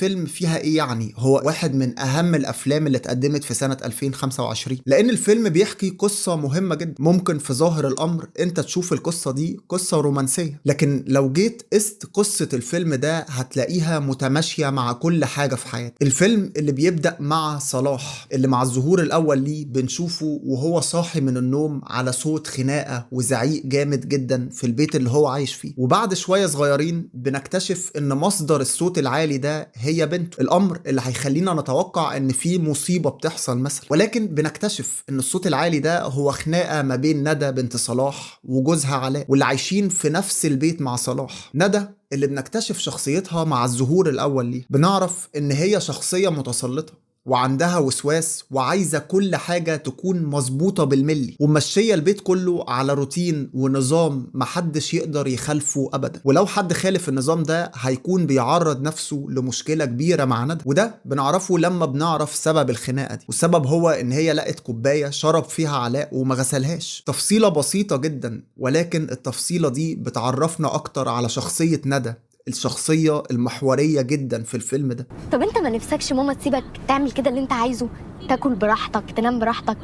الفيلم فيها ايه يعني؟ هو واحد من اهم الافلام اللي اتقدمت في سنة 2025، لان الفيلم بيحكي قصة مهمة جدا. ممكن في ظاهر الامر انت تشوف القصة دي قصة رومانسية، لكن لو جيت قست قصة الفيلم ده هتلاقيها متماشية مع كل حاجة في حياتك. الفيلم اللي بيبدأ مع صلاح، اللي مع الظهور الاول ليه بنشوفه وهو صاحي من النوم على صوت خناقة وزعيق جامد جدا في البيت اللي هو عايش فيه، وبعد شوية صغيرين بنكتشف ان مصدر الصوت العالي ده هي بنته. الامر اللي هيخلينا نتوقع ان في مصيبة بتحصل مثلا، ولكن بنكتشف ان الصوت العالي ده هو خناقة ما بين ندى بنت صلاح وجوزها علاء، واللي عايشين في نفس البيت مع صلاح. ندى اللي بنكتشف شخصيتها مع الظهور الاول ليه، بنعرف ان هي شخصية متسلطة وعندها وسواس وعايزة كل حاجة تكون مظبوطة بالملي، ومشية البيت كله على روتين ونظام محدش يقدر يخالفه أبدا، ولو حد خالف النظام ده هيكون بيعرض نفسه لمشكلة كبيرة مع ندى. وده بنعرفه لما بنعرف سبب الخناقة دي، والسبب هو إن هي لقت كوباية شرب فيها علاء وما غسلهاش. تفصيلة بسيطة جدا، ولكن التفصيلة دي بتعرفنا أكتر على شخصية ندى، الشخصية المحورية جدا في الفيلم ده. طب انت ما نفسكش ماما تسيبك تعمل كده اللي انت عايزه، تاكل براحتك تنام براحتك؟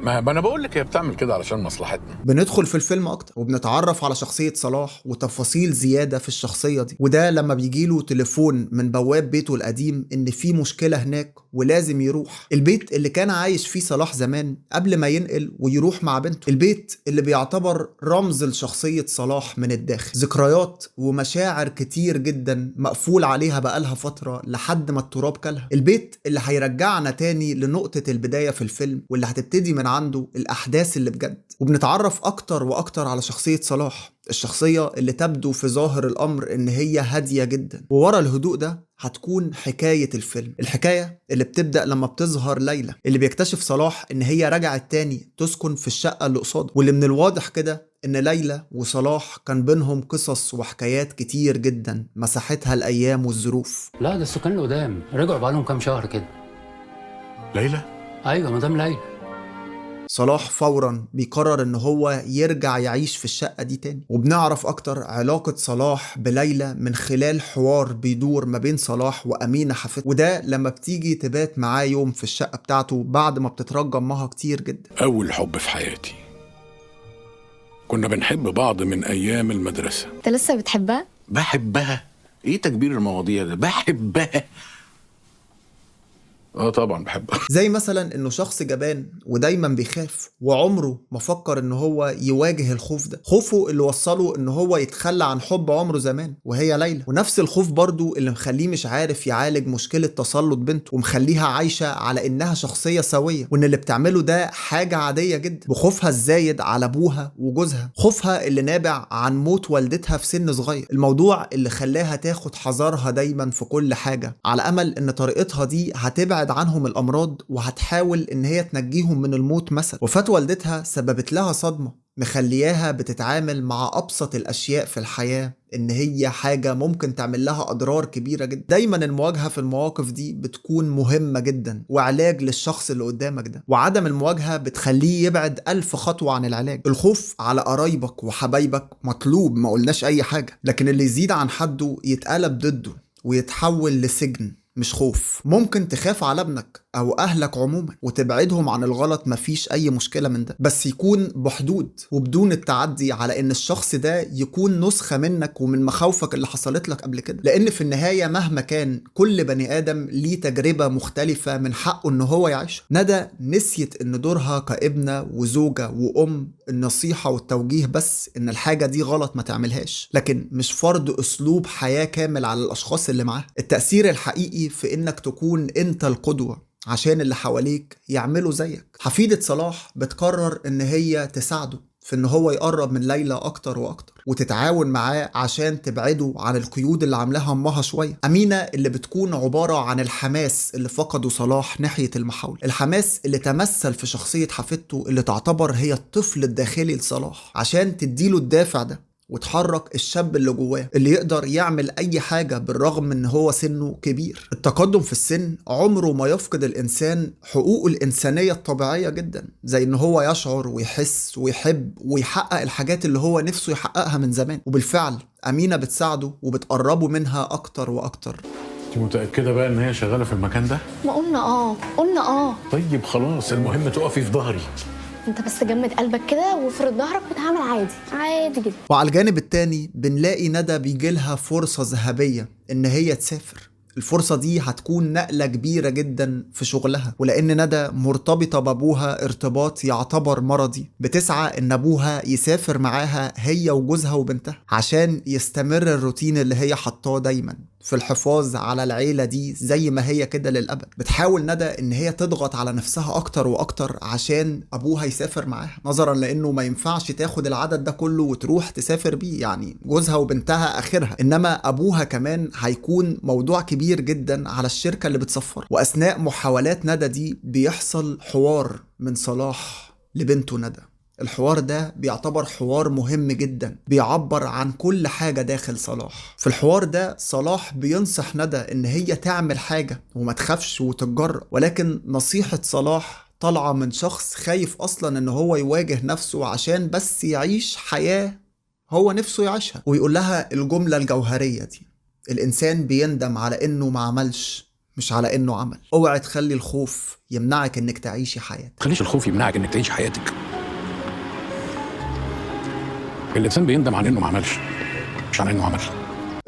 ما انا بقول لك هي بتعمل كده علشان مصلحتنا. بندخل في الفيلم اكتر وبنتعرف على شخصية صلاح وتفاصيل زيادة في الشخصية دي، وده لما بيجيله تليفون من بواب بيته القديم ان في مشكلة هناك ولازم يروح. البيت اللي كان عايش فيه صلاح زمان قبل ما ينقل ويروح مع بنته، البيت اللي بيعتبر رمز لشخصية صلاح من الداخل. ذكريات ومشاعر كتير جدا مقفول عليها بقالها فترة لحد ما التراب كلها. البيت اللي هيرجعنا تاني لنقطة البداية في الفيلم، واللي هتبتدي من عنده الأحداث اللي بجد. وبنتعرف أكتر وأكتر على شخصية صلاح، الشخصية اللي تبدو في ظاهر الأمر إن هي هادية جدا، وورا الهدوء ده هتكون حكاية الفيلم. الحكاية اللي بتبدأ لما بتظهر ليلى، اللي بيكتشف صلاح إن هي رجعت تاني تسكن في الشقة اللي قصاده، واللي من الواضح كده إن ليلى وصلاح كان بينهم قصص وحكايات كتير جدا مسحتها الأيام والظروف. لا ده السكان اللي قدام رجعوا بقالهم كام شهر كده. ليلى؟ ايوه مدام ليلى. صلاح فورا بيقرر ان هو يرجع يعيش في الشقة دي تاني، وبنعرف اكتر علاقة صلاح بليلى من خلال حوار بيدور ما بين صلاح وأمينة حفيدته، وده لما بتيجي تبات معاه يوم في الشقة بتاعته بعد ما بتترجى امها كتير جدا. أول حب في حياتي، كنا بنحب بعض من أيام المدرسة. انت لسه بتحبها؟ بحبها؟ إيه تكبير المواضيع ده؟ بحبها. طبعا بحبها. زي مثلا انه شخص جبان ودايما بيخاف، وعمره ما فكر ان هو يواجه الخوف ده. خوفه اللي وصله ان هو يتخلى عن حب عمره زمان وهي ليلى، ونفس الخوف برضو اللي مخليه مش عارف يعالج مشكلة تسلط بنته، ومخليها عايشة على انها شخصية سوية، وان اللي بتعمله ده حاجة عادية جدا. بخوفها الزايد على ابوها وجوزها، خوفها اللي نابع عن موت والدتها في سن صغير، الموضوع اللي خلاها تاخد حذرها دايما في كل حاجة، على امل ان طريقتها دي هتبعد عنهم الامراض وهتحاول ان هي تنجيهم من الموت مثلا. وفاة والدتها سببت لها صدمة مخلياها بتتعامل مع ابسط الاشياء في الحياة ان هي حاجة ممكن تعمل لها اضرار كبيرة جدا. دايما المواجهة في المواقف دي بتكون مهمة جدا وعلاج للشخص اللي قدامك ده، وعدم المواجهة بتخليه يبعد 1000 خطوة عن العلاج. الخوف على قرايبك وحبايبك مطلوب، ما قلناش اي حاجة، لكن اللي يزيد عن حده يتقلب ضده ويتحول لسجن مش خوف. ممكن تخاف على ابنك او اهلك عموما وتبعدهم عن الغلط، مفيش اي مشكلة من ده، بس يكون بحدود وبدون التعدي على ان الشخص ده يكون نسخة منك ومن مخاوفك اللي حصلت لك قبل كده. لان في النهاية مهما كان كل بني ادم ليه تجربة مختلفة من حقه ان هو يعيش. ندى نسيت ان دورها كابنة وزوجة وام النصيحة والتوجيه بس، ان الحاجة دي غلط ما تعملهاش، لكن مش فرض اسلوب حياة كامل على الاشخاص اللي معاها. التأثير الحقيقي في انك تكون انت القدوة عشان اللي حواليك يعملوا زيك. حفيدة صلاح بتقرر ان هي تساعده في ان هو يقرب من ليلى اكتر واكتر، وتتعاون معاه عشان تبعده عن القيود اللي عاملاها امها شويه. امينه اللي بتكون عباره عن الحماس اللي فقده صلاح ناحيه المحاوله، الحماس اللي تمثل في شخصيه حفيدته اللي تعتبر هي الطفل الداخلي لصلاح، عشان تديله الدافع ده وتحرك الشاب اللي جواه اللي يقدر يعمل أي حاجة بالرغم إن هو سنه كبير. التقدم في السن عمره ما يفقد الإنسان حقوقه الإنسانية الطبيعية جدا، زي إن هو يشعر ويحس ويحب ويحقق الحاجات اللي هو نفسه يحققها من زمان. وبالفعل أمينة بتساعده وبتقربه منها أكتر وأكتر. انت متأكدة بقى ان هي شغالة في المكان ده؟ ما قلنا طيب خلاص، المهم تقفي في ظهري. انت بس جمد قلبك كده وافرد ظهرك وتعامل عادي جدا. وعلى الجانب التاني بنلاقي ندى بيجيلها فرصة ذهبية إن هي تسافر. الفرصة دي هتكون نقلة كبيرة جدا في شغلها، ولأن ندى مرتبطة بأبوها ارتباط يعتبر مرضي، بتسعى إن أبوها يسافر معاها هي وجوزها وبنتها عشان يستمر الروتين اللي هي حطاه دايما في الحفاظ على العيلة دي زي ما هي كده للأبد. بتحاول ندى إن هي تضغط على نفسها أكتر وأكتر عشان أبوها يسافر معاها، نظرا لأنه ما ينفعش تاخد العدد ده كله وتروح تسافر بيه، يعني جوزها وبنتها آخرها، إنما أبوها كمان هيكون موضوع كبير جدا على الشركة اللي بتسفر. وأثناء محاولات ندى دي بيحصل حوار من صلاح لبنته ندى. الحوار ده بيعتبر حوار مهم جدا، بيعبر عن كل حاجة داخل صلاح. في الحوار ده صلاح بينصح ندى ان هي تعمل حاجة وما تخافش وتتجرأ، ولكن نصيحة صلاح طالعة من شخص خايف اصلا ان هو يواجه نفسه عشان بس يعيش حياة هو نفسه يعيشها. ويقول لها الجملة الجوهرية دي: الانسان بيندم على انه ما عملش، مش على انه عمل. اوعي تخلي الخوف يمنعك انك تعيشي حياتك. تخليش الخوف يمنعك انك تعيش حياتك. الانسان بيندم على انه ما عملش، مش على انه عمل.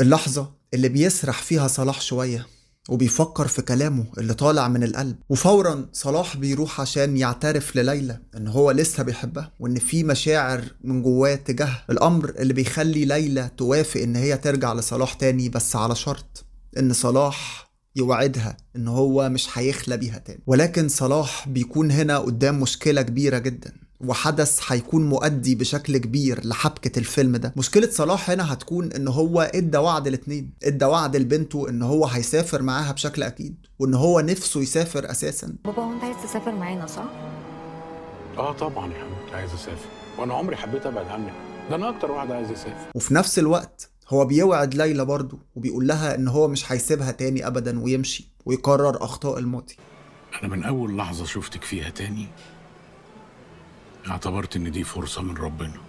اللحظة اللي بيسرح فيها صلاح شوية وبيفكر في كلامه اللي طالع من القلب، وفورا صلاح بيروح عشان يعترف لليلى ان هو لسه بيحبها وان في مشاعر من جواه تجاهها. الامر اللي بيخلي ليلى توافق ان هي ترجع لصلاح تاني، بس على شرط ان صلاح يوعدها ان هو مش هيخلى بيها تاني. ولكن صلاح بيكون هنا قدام مشكلة كبيرة جدا، وحدث هيكون مؤدي بشكل كبير لحبكة الفيلم ده. مشكلة صلاح هنا هتكون ان هو ادى وعد الاتنين، ادى وعد لبنته ان هو هيسافر معاها بشكل اكيد، وان هو نفسه يسافر اساسا. بابا هو انت عايز تسافر معانا صح؟ طبعا يا حبيبتي عايز اسافر، وانا عمري حبيت ابعد عنك، ده انا اكتر واحد عايز اسافر. وفي نفس الوقت هو بيوعد ليلى برضه وبيقول لها ان هو مش هيسيبها تاني ابدا ويمشي ويكرر اخطاء الماضي. انا من اول لحظة شفتك فيها تاني اعتبرت ان دي فرصة من ربنا،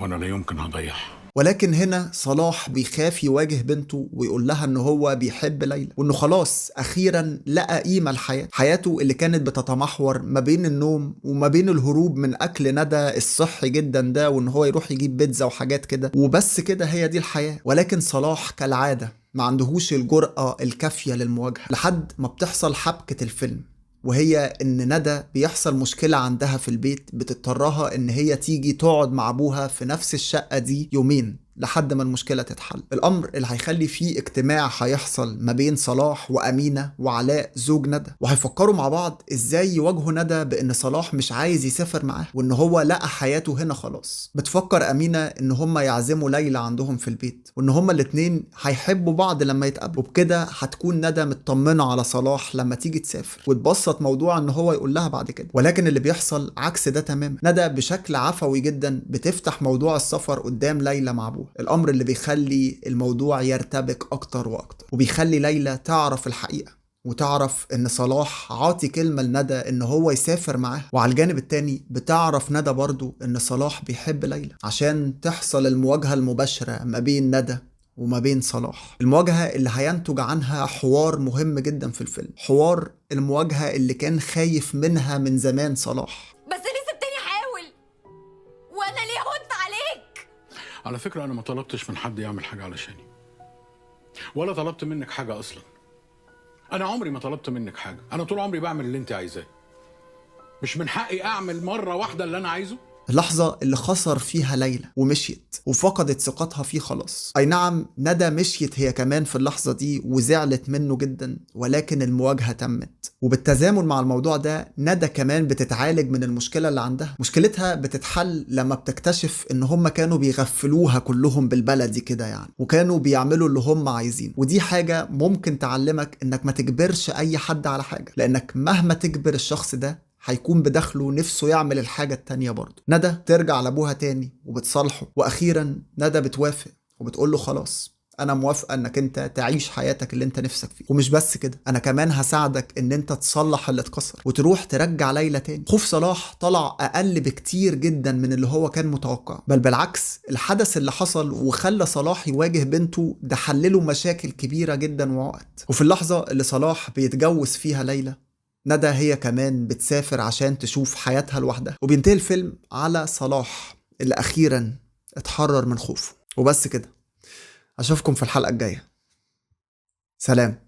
وانا لا يمكن هضيعها. ولكن هنا صلاح بيخاف يواجه بنته ويقول لها ان هو بيحب ليلى، وانه خلاص اخيرا لقى قيمة الحياة. حياته اللي كانت بتتمحور ما بين النوم وما بين الهروب من اكل ندى الصحي جدا ده، وان هو يروح يجيب بيتزا وحاجات كده وبس كده، هي دي الحياة. ولكن صلاح كالعادة ما عندهوش الجرأة الكافية للمواجهة، لحد ما بتحصل حبكة الفيلم، وهي ان ندى بيحصل مشكلة عندها في البيت بتضطرها ان هي تيجي تقعد مع ابوها في نفس الشقة دي يومين لحد ما المشكلة تتحل. الامر اللي هيخلي فيه اجتماع هيحصل ما بين صلاح وامينة وعلاء زوج ندى، وهيفكروا مع بعض ازاي يواجهوا ندى بان صلاح مش عايز يسافر معاه وان هو لقى حياته هنا خلاص. بتفكر امينة ان هما يعزموا ليلى عندهم في البيت، وان هما الاتنين هيحبوا بعض لما يتقابلوا، وبكده هتكون ندى مطمنة على صلاح لما تيجي تسافر، وتبسط موضوع ان هو يقول لها بعد كده. ولكن اللي بيحصل عكس ده تماما. ندى بشكل عفوي جدا بتفتح موضوع السفر قدام ليلى مع ابوها، الامر اللي بيخلي الموضوع يرتبك اكتر واكتر، وبيخلي ليلى تعرف الحقيقة وتعرف ان صلاح عاطي كلمة لندى ان هو يسافر معاه. وعلى الجانب التاني بتعرف ندى برضو ان صلاح بيحب ليلى، عشان تحصل المواجهة المباشرة ما بين ندى وما بين صلاح. المواجهة اللي هينتج عنها حوار مهم جدا في الفيلم، حوار المواجهة اللي كان خايف منها من زمان صلاح. بس ليه سبتني احاول؟ وانا ليه هنت عليك؟ على فكرة انا ما طلبتش من حد يعمل حاجة علشاني، ولا طلبت منك حاجة اصلا. انا عمري ما طلبت منك حاجة، انا طول عمري بعمل اللي انت عايزاه. مش من حقي اعمل مرة واحدة اللي انا عايزه؟ اللحظة اللي خسر فيها ليلى ومشيت وفقدت ثقتها فيه خلاص. أي نعم ندى مشيت هي كمان في اللحظة دي وزعلت منه جدا، ولكن المواجهة تمت. وبالتزامن مع الموضوع ده ندى كمان بتتعالج من المشكلة اللي عندها. مشكلتها بتتحل لما بتكتشف إن هم كانوا بيغفلوها كلهم بالبلدي كده يعني، وكانوا بيعملوا اللي هم عايزين. ودي حاجة ممكن تعلمك إنك ما تجبرش أي حد على حاجة، لأنك مهما تجبر الشخص ده هيكون بداخله نفسه يعمل الحاجة التانية برضه. ندى ترجع لأبوها تاني وبتصالحه، وأخيرا ندى بتوافق وبتقول له خلاص أنا موافقة إنك أنت تعيش حياتك اللي أنت نفسك فيه، ومش بس كده أنا كمان هساعدك إن أنت تصلح اللي اتكسر وتروح ترجع ليلى تاني. خوف صلاح طلع أقل بكتير جدا من اللي هو كان متوقع، بل بالعكس الحدث اللي حصل وخلى صلاح يواجه بنته ده حلله مشاكل كبيرة جدا وعقد. وفي اللحظة اللي صلاح بيتجوز فيها ليلى، ندى هي كمان بتسافر عشان تشوف حياتها لوحدها، وبينتهي الفيلم على صلاح اللي أخيرا اتحرر من خوفه. وبس كده، أشوفكم في الحلقة الجاية. سلام.